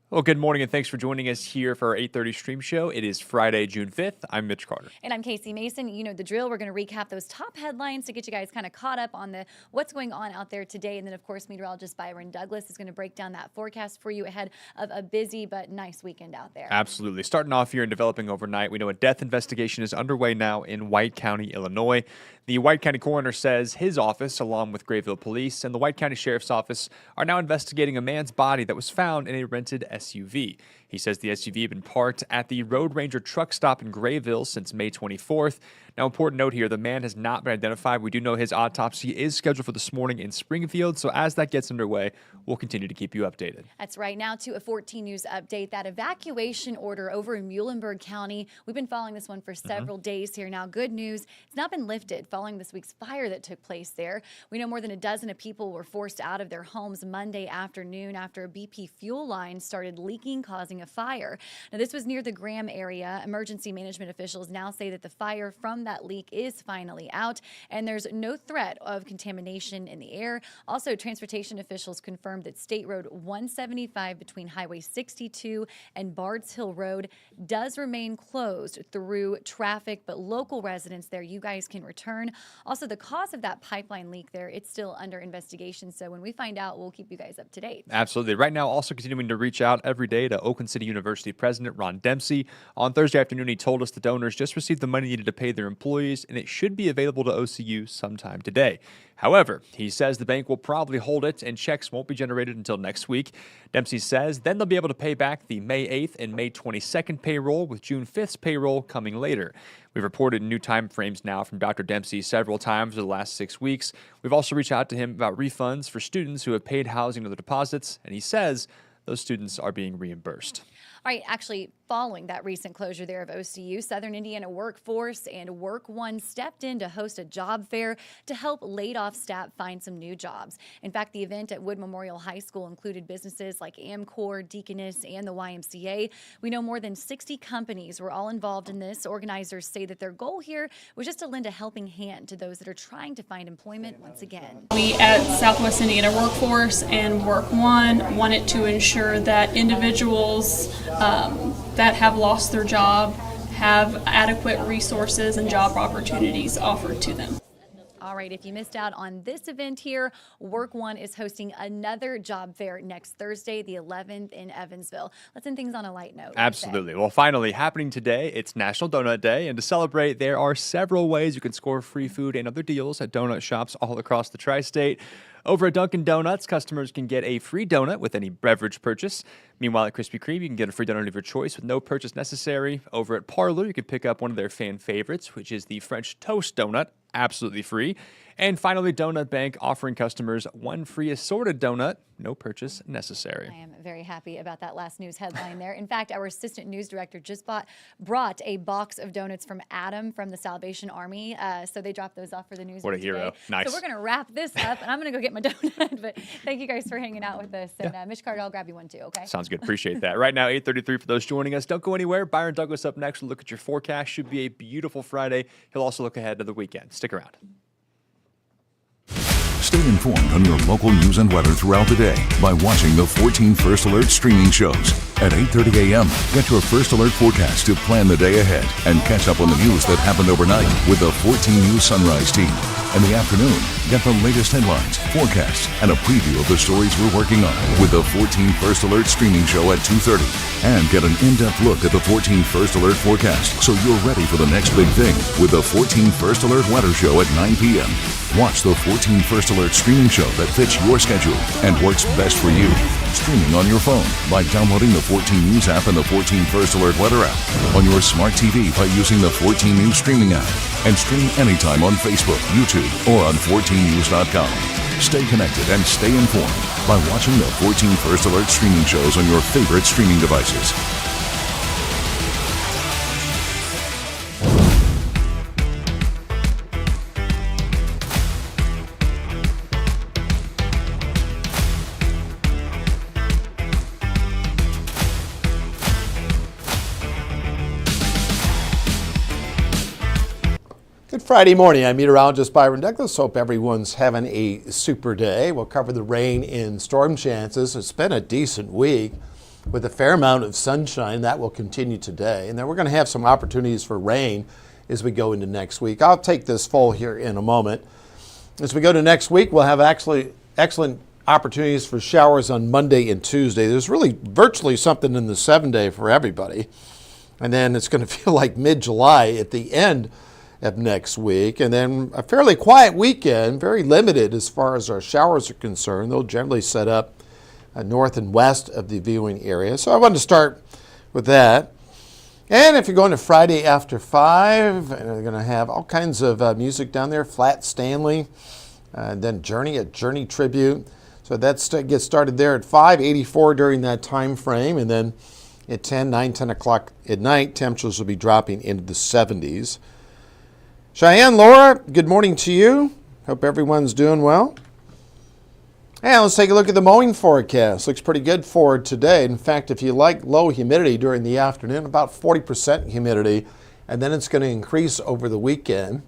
Well, good morning and thanks for joining us here for our 8:30 stream show. It is Friday, June 5th. I'm Mitch Carter. And I'm Casey Mason. You know the drill. We're going to recap those top headlines to get you guys kind of caught up on what's going on out there today. And then, of course, meteorologist Byron Douglas is going to break down that forecast for you ahead of a busy but nice weekend out there. Absolutely. Starting off here and developing overnight, we know a death investigation is underway now in White County, Illinois. The White County coroner says his office, along with Grayville Police and the White County Sheriff's Office, are now investigating a man's body that was found in a rented SUV. He says the SUV had been parked at the Road Ranger truck stop in Grayville since May 24th. Now, important note here, the man has not been identified. We do know his autopsy is scheduled for this morning in Springfield, so as that gets underway, we'll continue to keep you updated. That's right. Now to a 14 News update. That evacuation order over in Muhlenberg County, we've been following this one for several days here now. Good news, it's not been lifted following this week's fire that took place there. We know more than a dozen of people were forced out of their homes Monday afternoon after a BP fuel line started leaking, causing a fire. Now, this was near the Graham area. Emergency management officials now say that the fire from that leak is finally out, and there's no threat of contamination in the air. Also, transportation officials confirmed that State Road 175 between Highway 62 and Bard's Hill Road does remain closed through traffic, but local residents there, you guys can return. Also, the cause of that pipeline leak there, it's still under investigation, so when we find out, we'll keep you guys up to date. Absolutely. Right now, also continuing to reach out every day to Oakland City University President Ron Dempsey. On Thursday afternoon, he told us the donors just received the money needed to pay their employees, and it should be available to OCU sometime today. However, he says the bank will probably hold it and checks won't be generated until next week. Dempsey says then they'll be able to pay back the May 8th and May 22nd payroll, with June 5th's payroll coming later. We've reported new time frames now from Dr. Dempsey several times over the last 6 weeks. We've also reached out to him about refunds for students who have paid housing or their deposits, and he says those students are being reimbursed. All right, actually, following that recent closure there of OCU, Southern Indiana Workforce and Work One stepped in to host a job fair to help laid-off staff find some new jobs. In fact, the event at Wood Memorial High School included businesses like Amcor, Deaconess, and the YMCA. We know more than 60 companies were all involved in this. Organizers say that their goal here was just to lend a helping hand to those that are trying to find employment once again. We at Southwest Indiana Workforce and Work One wanted to ensure that individuals that have lost their job have adequate resources and job opportunities offered to them. All right, if you missed out on this event here, Work One is hosting another job fair next Thursday, the 11th in Evansville. Let's end things on a light note. Absolutely. Well, finally, happening today, it's National Donut Day, and to celebrate, there are several ways you can score free food and other deals at donut shops all across the tri-state. Over at Dunkin' Donuts, customers can get a free donut with any beverage purchase. Meanwhile, at Krispy Kreme, you can get a free donut of your choice with no purchase necessary. Over at Parlor, you can pick up one of their fan favorites, which is the French Toast Donut, absolutely free. And finally, Donut Bank offering customers one free assorted donut, no purchase necessary. I am very happy about that last news headline there. In fact, our assistant news director just brought a box of donuts from Adam from the Salvation Army. So they dropped those off for the news. What a hero. Nice. So we're going to wrap this up, and I'm going to go get my donut. But thank you guys for hanging out with us. And Mitch Carter, I'll grab you one too, okay? Sounds good. Appreciate that. Right now, 8:33 for those joining us. Don't go anywhere. Byron Douglas up next. We'll look at your forecast. Should be a beautiful Friday. He'll also look ahead to the weekend. Stick around. Stay informed on your local news and weather throughout the day by watching the 14 First Alert streaming shows. At 8:30 a.m., get your First Alert forecast to plan the day ahead and catch up on the news that happened overnight with the 14 News Sunrise team. In the afternoon, get the latest headlines, forecasts, and a preview of the stories we're working on with the 14 First Alert streaming show at 2:30. And get an in-depth look at the 14 First Alert forecast so you're ready for the next big thing with the 14 First Alert weather show at 9 p.m. Watch the 14 First Alert streaming show that fits your schedule and works best for you. Streaming on your phone by downloading the 14 News app and the 14 First Alert weather app. On your smart TV by using the 14 News streaming app. And stream anytime on Facebook, YouTube, or on 14news.com. Stay connected and stay informed by watching the 14 First Alert streaming shows on your favorite streaming devices. Good Friday morning. I'm meteorologist Byron Douglas. Hope everyone's having a super day. We'll cover the rain and storm chances. It's been a decent week. with a fair amount of sunshine. That will continue today. And then we're going to have some opportunities for rain as we go into next week. I'll take this full here in a moment. As we go to next week, we'll have actually excellent opportunities for showers on Monday and Tuesday. There's really virtually something in the 7-day for everybody. And then it's going to feel like mid-July at the end of next week. And then a fairly quiet weekend, very limited as far as our showers are concerned. They'll generally set up north and west of the viewing area. So I wanted to start with that. And if you're going to Friday after 5, and they're going to have all kinds of music down there, Flat Stanley, and then a Journey tribute. So that gets started there at 5:84 during that time frame. And then at 10 o'clock at night, temperatures will be dropping into the 70s. Cheyenne, Laura, good morning to you. Hope everyone's doing well. And let's take a look at the mowing forecast. Looks pretty good for today. In fact, if you like low humidity during the afternoon, about 40% humidity, and then it's going to increase over the weekend.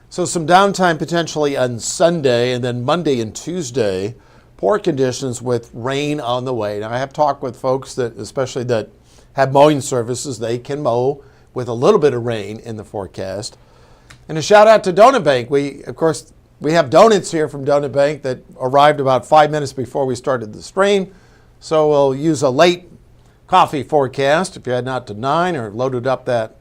So some downtime potentially on Sunday, and then Monday and Tuesday, poor conditions with rain on the way. Now, I have talked with folks that, especially that have mowing services, they can mow with a little bit of rain in the forecast. And a shout out to Donut Bank. We have donuts here from Donut Bank that arrived about 5 minutes before we started the stream. So we'll use a late coffee forecast if you had not to 9 or loaded up that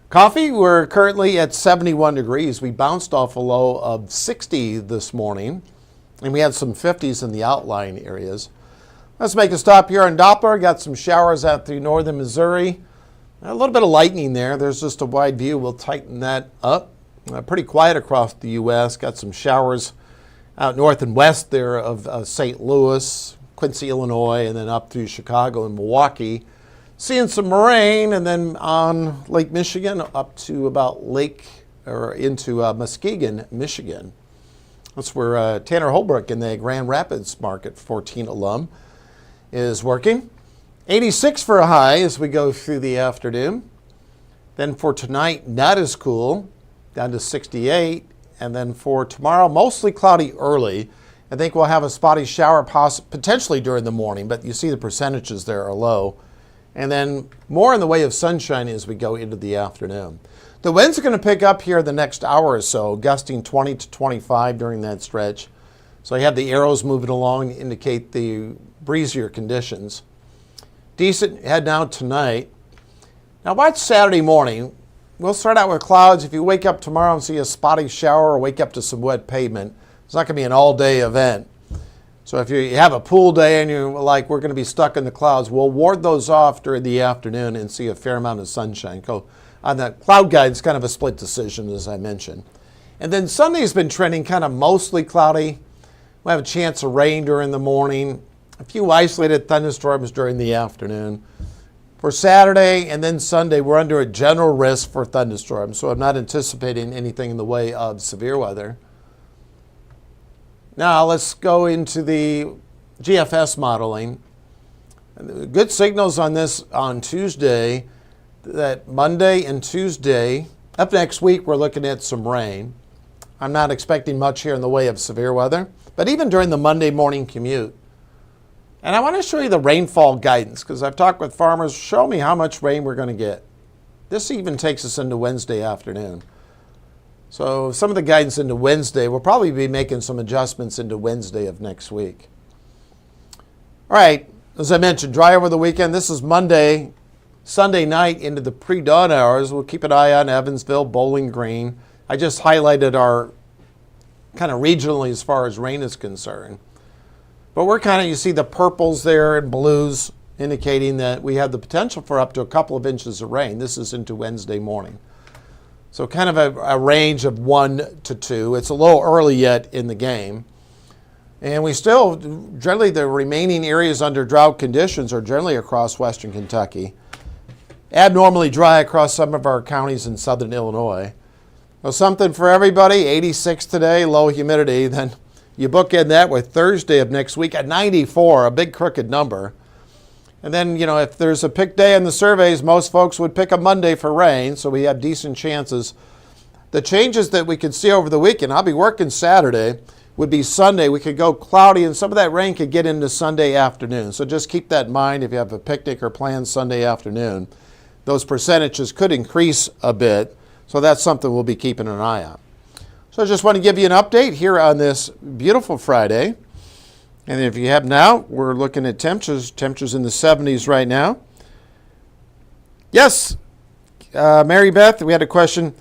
coffee. We're currently at 71 degrees. We bounced off a low of 60 this morning, and we had some 50s in the outlying areas. Let's make a stop here on Doppler. Got some showers out through northern Missouri. A little bit of lightning there. There's just a wide view. We'll tighten that up. Pretty quiet across the U.S. Got some showers out north and west there of St. Louis, Quincy, Illinois, and then up through Chicago and Milwaukee. Seeing some rain, and then on Lake Michigan up to about into Muskegon, Michigan. That's where Tanner Holbrook in the Grand Rapids Market 14 alum is working. 86 for a high as we go through the afternoon. Then for tonight, not as cool, down to 68. And then for tomorrow, mostly cloudy early. I think we'll have a spotty shower potentially during the morning, but you see the percentages there are low. And then more in the way of sunshine as we go into the afternoon. The winds are going to pick up here the next hour or so, gusting 20 to 25 during that stretch. So you have the arrows moving along to indicate the breezier conditions. Decent heading out tonight. Now watch Saturday morning. We'll start out with clouds. If you wake up tomorrow and see a spotty shower or wake up to some wet pavement, it's not going to be an all-day event. So if you have a pool day and you're like, we're going to be stuck in the clouds, we'll ward those off during the afternoon and see a fair amount of sunshine. On the cloud guide, it's kind of a split decision, as I mentioned. And then Sunday's been trending kind of mostly cloudy. We'll have a chance of rain during the morning, a few isolated thunderstorms during the afternoon. For Saturday and then Sunday, we're under a general risk for thunderstorms, so I'm not anticipating anything in the way of severe weather. Now let's go into the GFS modeling. Good signals on this on Tuesday, that Monday and Tuesday. Up next week, we're looking at some rain. I'm not expecting much here in the way of severe weather, but even during the Monday morning commute. And I want to show you the rainfall guidance because I've talked with farmers. Show me how much rain we're going to get. This even takes us into Wednesday afternoon. So some of the guidance into Wednesday, we'll probably be making some adjustments into Wednesday of next week. All right, as I mentioned, dry over the weekend. This is Sunday night into the pre-dawn hours. We'll keep an eye on Evansville, Bowling Green. I just highlighted our kind of regionally as far as rain is concerned. But we're kind of, you see the purples there and blues indicating that we have the potential for up to a couple of inches of rain. This is into Wednesday morning. So kind of a range of 1 to 2. It's a little early yet in the game. And we still, generally the remaining areas under drought conditions are generally across western Kentucky. Abnormally dry across some of our counties in southern Illinois. Well, something for everybody, 86 today, low humidity. Then you bookend that with Thursday of next week at 94, a big crooked number. And then, you know, if there's a pick day in the surveys, most folks would pick a Monday for rain, so we have decent chances. The changes that we can see over the weekend, I'll be working Saturday. would be Sunday. We could go cloudy, and some of that rain could get into Sunday afternoon. So just keep that in mind if you have a picnic or plans Sunday afternoon. Those percentages could increase a bit, so that's something we'll be keeping an eye on. So I just want to give you an update here on this beautiful Friday. And if you have now, we're looking at temperatures in the 70s right now. Yes, Mary Beth, we had a question.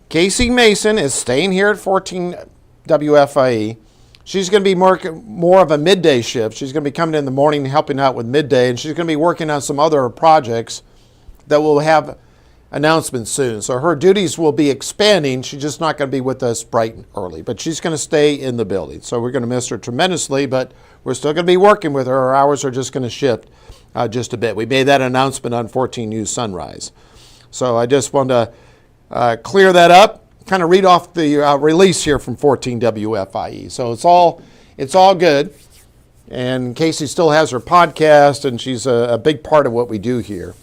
Casey Mason is staying here at 14 WFIE. She's going to be more of a midday shift. She's going to be coming in the morning helping out with midday, and she's going to be working on some other projects that will have announcements soon. So her duties will be expanding. She's just not going to be with us bright and early, but she's going to stay in the building. So we're going to miss her tremendously, but we're still going to be working with her. Our hours are just going to shift just a bit. We made that announcement on 14 News Sunrise. So I just wanted to clear that up, kind of read off the release here from 14 WFIE. So it's all good. And Casey still has her podcast, and she's a big part of what we do here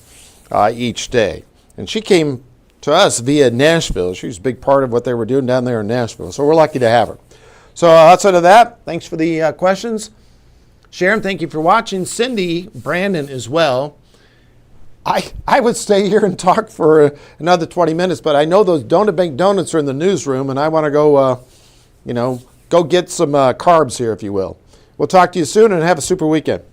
each day. And she came to us via Nashville. She was a big part of what they were doing down there in Nashville. So we're lucky to have her. So outside of that, thanks for the questions. Sharon, thank you for watching. Cindy, Brandon as well. I would stay here and talk for another 20 minutes, but I know those Donut Bank donuts are in the newsroom, and I want to go, go get some carbs here, if you will. We'll talk to you soon, and have a super weekend.